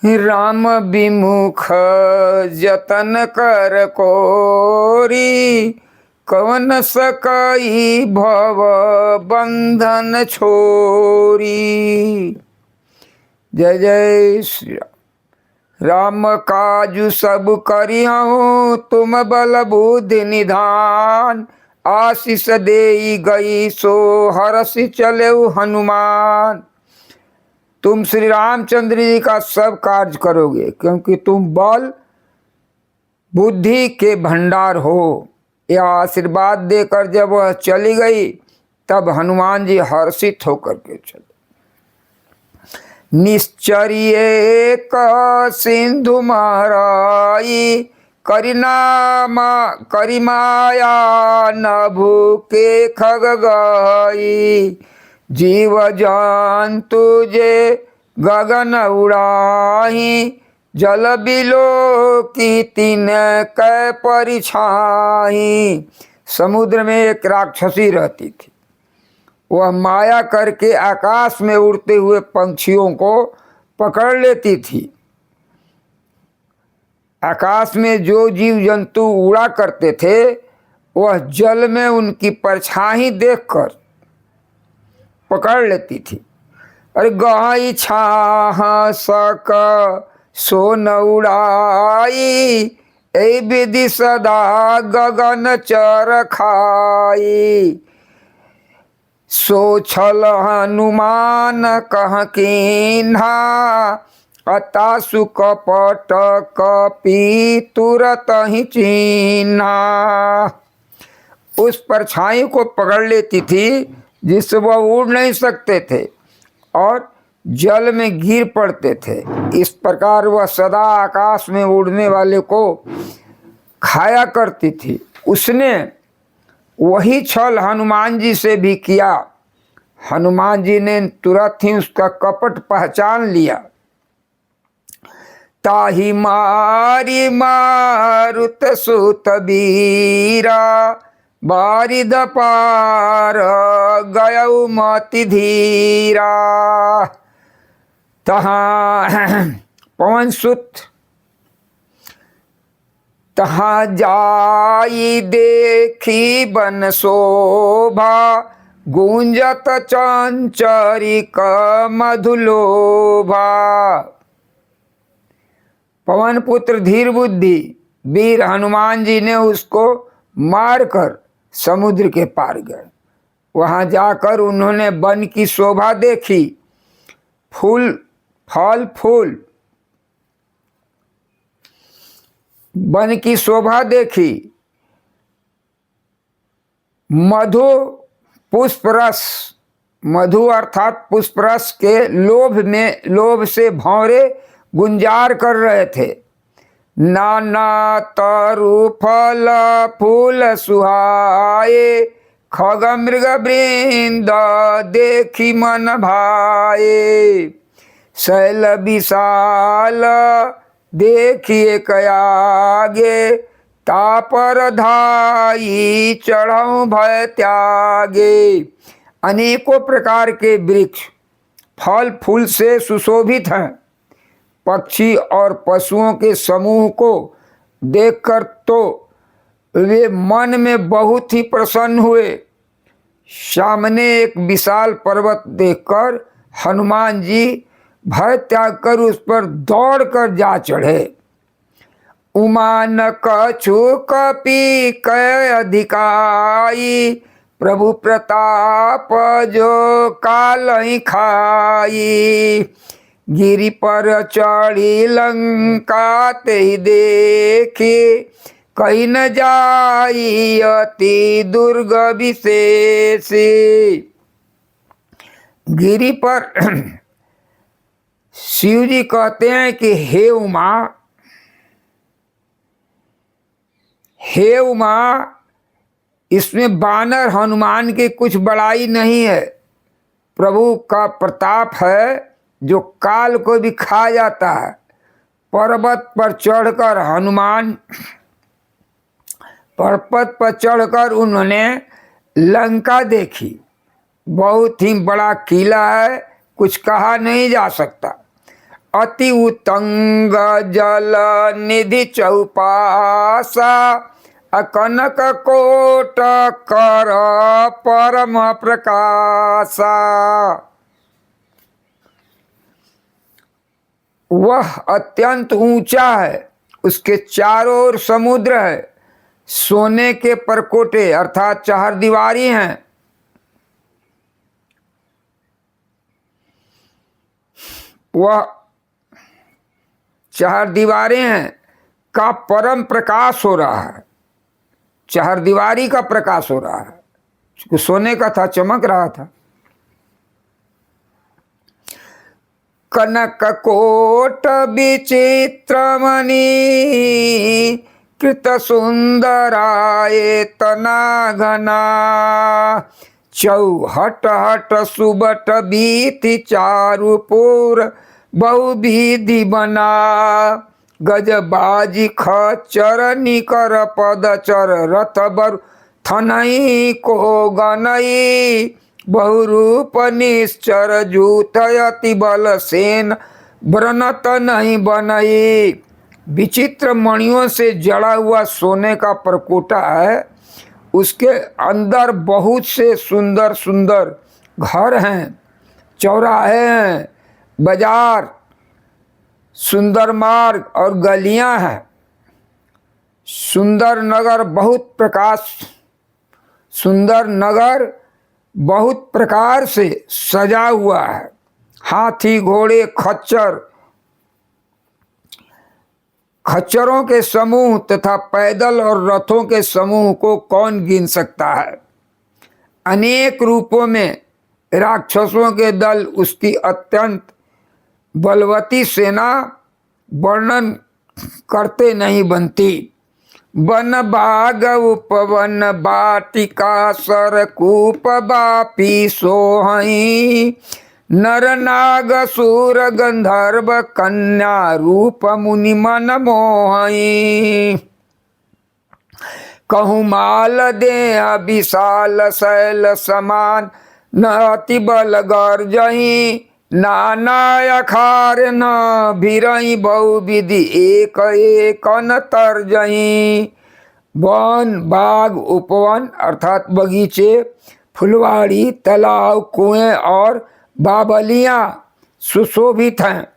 राम विमुख जतन कर कोरी, कवन सकई भव बंधन छोरी। जय जय श्री राम। राम काजु सब करिहूँ, तुम बल बुद्धि निधान। आशीष देई गई सो हरषि चलेउ हनुमान। तुम श्री रामचंद्र जी का सब कार्य करोगे, क्योंकि तुम बल बुद्धि के भंडार हो। यह आशीर्वाद देकर जब वह चली गई, तब हनुमान जी हर्षित होकर के चले। निश्चर्ये क सिंधु महराई, करिमाया नभु के खग गई। जीव जंतु जे गगन उड़ाही, जल बिलो की तीन कै परिछाही। समुद्र में एक राक्षसी रहती थी। वह माया करके आकाश में उड़ते हुए पंछियों को पकड़ लेती थी। आकाश में जो जीव जंतु उड़ा करते थे, वह जल में उनकी परछाई देखकर पकड़ लेती थी। अरे गई छाह सक सो न उड़ाई, ए विधि सदा गगन चर खाई। सो छल हनुमान कह कीन्हा, अतासु कपट कपी तुरत ही चीन्हा। उस परछाई को पकड़ लेती थी जिससे वह उड़ नहीं सकते थे और जल में गिर पड़ते थे। इस प्रकार वह सदा आकाश में उड़ने वाले को खाया करती थी। उसने वही छल हनुमान जी से भी किया। हनुमान जी ने तुरंत ही उसका कपट पहचान लिया। ताहि मारी मारुत सुत बीरा, बारिद पार गयउ मति धीरा। तहाँ पवन सुत तहाँ जाई देखी बन शोभा, गूंजत चंचरिक मधुलोभा। पवन पुत्र धीर बुद्धि वीर हनुमान जी ने उसको मारकर समुद्र के पार गए। वहां जाकर उन्होंने वन की शोभा देखी, फूल फल फूल वन की शोभा देखी, मधु पुष्परस, मधु अर्थात पुष्परस के लोभ से भौरे गुंजार कर रहे थे। नाना तरु फल फूल सुहाए, खग मृग वृंद देखी मन भाए। शैल विशाल देखिए कयागे, तापर धाई चढ़ऊ भय त्यागे। अनेकों प्रकार के वृक्ष फल फूल से सुशोभित हैं। पक्षी और पशुओं के समूह को देखकर तो वे मन में बहुत ही प्रसन्न हुए। सामने एक विशाल पर्वत देखकर हनुमान जी भय त्याग कर उस पर दौड़कर जा चढ़े। उमान कछु कपि कय अधिकाई, प्रभु प्रताप जो काल ही खाई। गिरि पर चढ़ी लंका ते ही देखी, कहीं न जाई अति दुर्ग विशेषी। गिरि पर शिव जी कहते हैं कि हे उमा, इसमें बानर हनुमान की कुछ बड़ाई नहीं है। प्रभु का प्रताप है जो काल को भी खा जाता है। पर्वत पर चढ़कर हनुमान पर्वत पर चढ़कर उन्होंने लंका देखी। बहुत ही बड़ा किला है, कुछ कहा नहीं जा सकता। अति उतंग जल निधि चौपासा अकनक कोट कर परम प्रकाशा। वह अत्यंत ऊंचा है, उसके चारों ओर समुद्र है, सोने के परकोटे अर्थात चहारदीवारी हैं। वह चहारदीवारें हैं का परम प्रकाश हो रहा है, चहारदीवारी का प्रकाश हो रहा है। सोने का था, चमक रहा था। कनक कोट विचित्रमणि कृत सुंदराये तना घना चौहट हट सुबट बीति चारुपुर बहुविधि बना गजबाजी खच्चर निकर पदचर रथ बर थनई को गनई बहुरूप निश्चर जूथयति बल सेन व्रनत नहीं बनई। विचित्र मणियों से जड़ा हुआ सोने का परकोटा है, उसके अंदर बहुत से सुंदर सुंदर घर हैं, चौराहे हैं, बाजार, सुंदर मार्ग और गलियां हैं। सुंदर नगर बहुत प्रकार से सजा हुआ है। हाथी घोड़े खच्चरों के समूह तथा पैदल और रथों के समूह को कौन गिन सकता है। अनेक रूपों में राक्षसों के दल, उसकी अत्यंत बलवती सेना वर्णन करते नहीं बनती। वन बाग उपवन बाटिका सरकूप बापी सोहई नर नाग सूर गंधर्व कन्या रूप मुनि मन मोहई। कहूँ माल दे विशाल शैल समान न अति बल गर्जही नाना अखार न भिरई बहुविधि एक एक न तरजई। वन बाग उपवन अर्थात बगीचे, फुलवाड़ी, तालाब, कुएं और बावलियां सुशोभित हैं।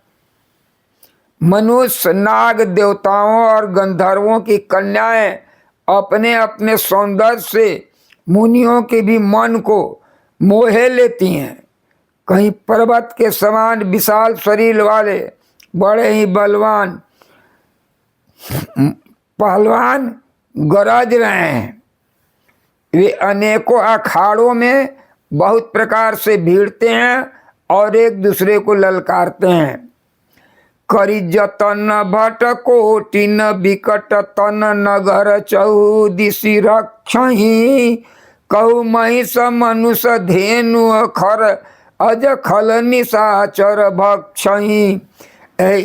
मनुष्य, नाग, देवताओं और गंधर्वों की कन्याएं अपने अपने सौंदर्य से मुनियों के भी मन को मोहे लेती हैं। कहीं पर्वत के समान विशाल शरीर वाले बड़े ही बलवान पहलवान गरज रहे हैं। वे अनेकों अखाड़ों में बहुत प्रकार से भिड़ते हैं और एक दूसरे को ललकारते हैं। करी जतन भट कोटिन विकट तन नगर चौदिशी रक्षही कहु महिष मनुष्य धेनु खर अज खल निशाचर भक्षही।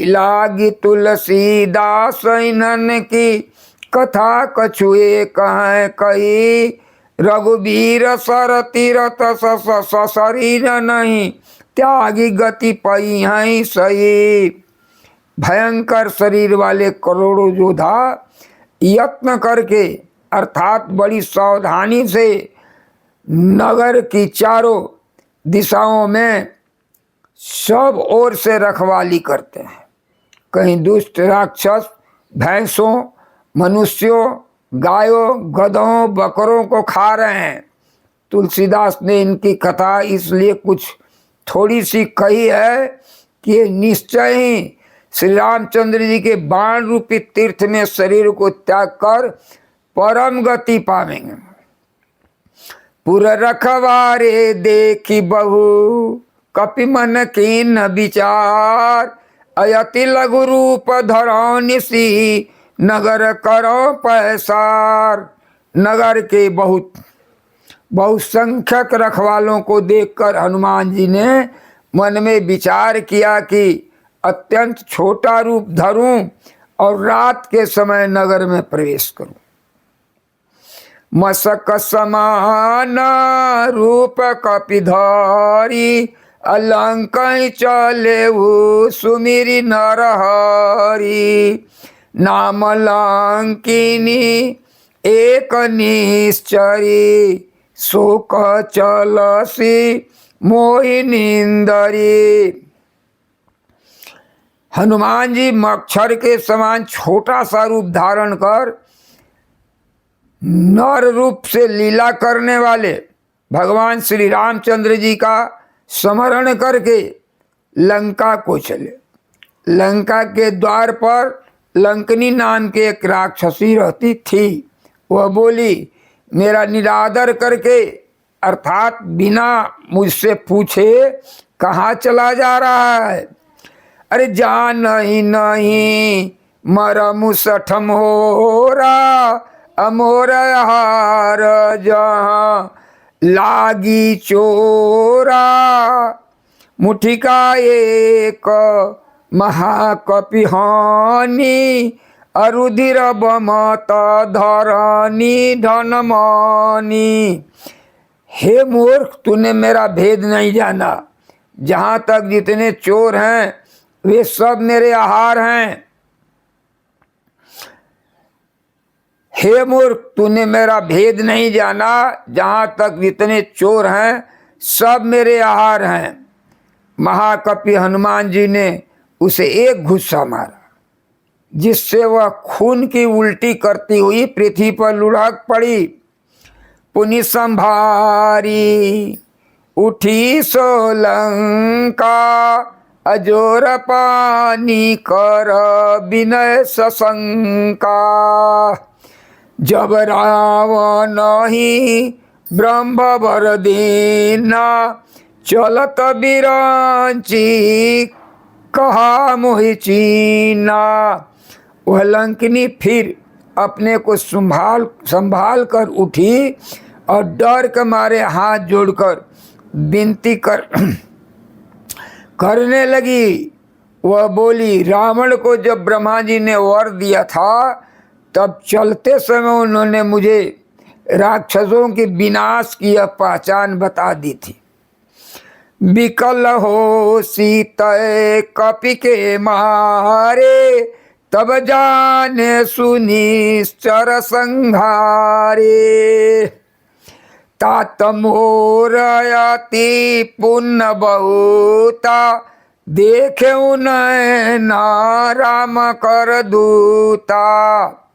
लागी तुलसीदास इनन की कथा कछुए कह कही रघुवीर सर तीरथ शरीर नहीं त्यागी गति पई हैं सही। भयंकर शरीर वाले करोड़ों योद्धा यत्न करके अर्थात बड़ी सावधानी से नगर की चारों दिशाओं में सब ओर से रखवाली करते हैं। कहीं दुष्ट राक्षस भैंसों, मनुष्यों, गायों, गधों, बकरों को खा रहे हैं। तुलसीदास ने इनकी कथा इसलिए कुछ थोड़ी सी कही है कि ये निश्चय ही श्री रामचंद्र जी के बाण रूपी तीर्थ में शरीर को त्याग कर परम गति पावेंगे। पुर रखवारे देखी बहु कपि मन कीन विचार अयति लघु रूप धरो निसी नगर करो पैसार। नगर के बहुसंख्यक रखवालों को देखकर हनुमान जी ने मन में विचार किया कि अत्यंत छोटा रूप धरूं और रात के समय नगर में प्रवेश करूं। मसक समान रूप कपिधारी अलंकई चले सुमिरी नरहरी, नाम लंकिनी एक निश्चरी, शोक चलसी मोहिनींदरी। हनुमान जी मच्छर के समान छोटा सा रूप धारण कर नर रूप से लीला करने वाले भगवान श्री रामचंद्र जी का स्मरण करके लंका को चले। लंका के द्वार पर लंकनी नाम के एक राक्षसी रहती थी। वह बोली, मेरा निरादर करके अर्थात बिना मुझसे पूछे कहाँ चला जा रहा है? अरे जान ही नहीं मरमु सठम हो रहा, अमोर हार जहाँ लागी चोरा, मुठिका एक महाकपि हानि, अरुधिर बमत धरनी धनमानी। हे मूर्ख, तूने मेरा भेद नहीं जाना। जहाँ तक जितने चोर हैं वे सब मेरे आहार हैं। हे मूर्ख, तूने मेरा भेद नहीं जाना। जहाँ तक जितने चोर हैं सब मेरे आहार हैं। महाकपि हनुमान जी ने उसे एक घुस्सा मारा, जिससे वह खून की उल्टी करती हुई पृथ्वी पर लुढ़क पड़ी। पुनि संभारी उठी सोलंका, अजोर पानी कर विनय सशंका। जब रावण ही ब्रह्म वर दीना, चलत बिरांची कहा मोहि चीना। वह लंकिनी फिर अपने को संभाल कर उठी और डर के मारे हाथ जोड़कर विनती करने लगी। वह बोली, रावण को जब ब्रह्मा जी ने वर दिया था तब चलते समय उन्होंने मुझे राक्षसों के विनाश की यह पहचान बता दी थी। विकल हो सीता कपि के मारे, तब जाने सुनिश्चर संघारे। तात मोर अति पुण्य बहुता, देखे नैना राम कर दूता।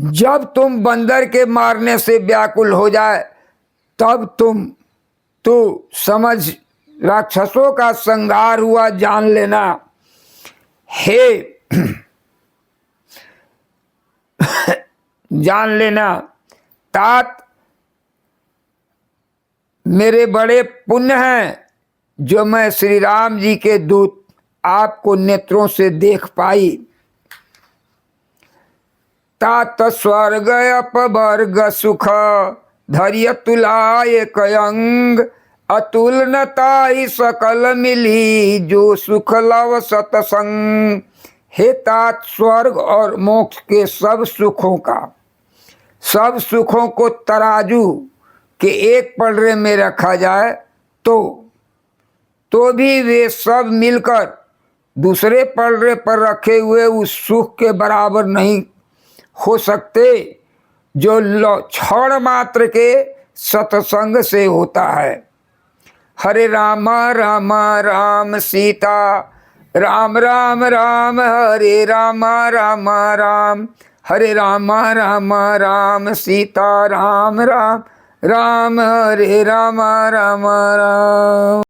जब तुम बंदर के मारने से व्याकुल हो जाए तब तू समझ राक्षसों का संहार हुआ जान लेना। हे जान लेना तात, मेरे बड़े पुण्य हैं जो मैं श्री राम जी के दूत आपको नेत्रों से देख पाई। तात स्वर्ग अपवर्ग सुख, धैर्य तुलाय कयंग, अतुल नताई सकल मिली, जो सुख लव सतसंग। हे तात, स्वर्ग और मोक्ष के सब सुखों को तराजू के एक पलड़े में रखा जाए तो भी वे सब मिलकर दूसरे पलड़े पर रखे हुए उस सुख के बराबर नहीं हो सकते जो क्षण मात्र के सत्संग से होता है। हरे राम राम राम सीता, राम राम राम हरे राम राम राम, हरे राम राम राम सीता, राम राम राम हरे राम राम राम।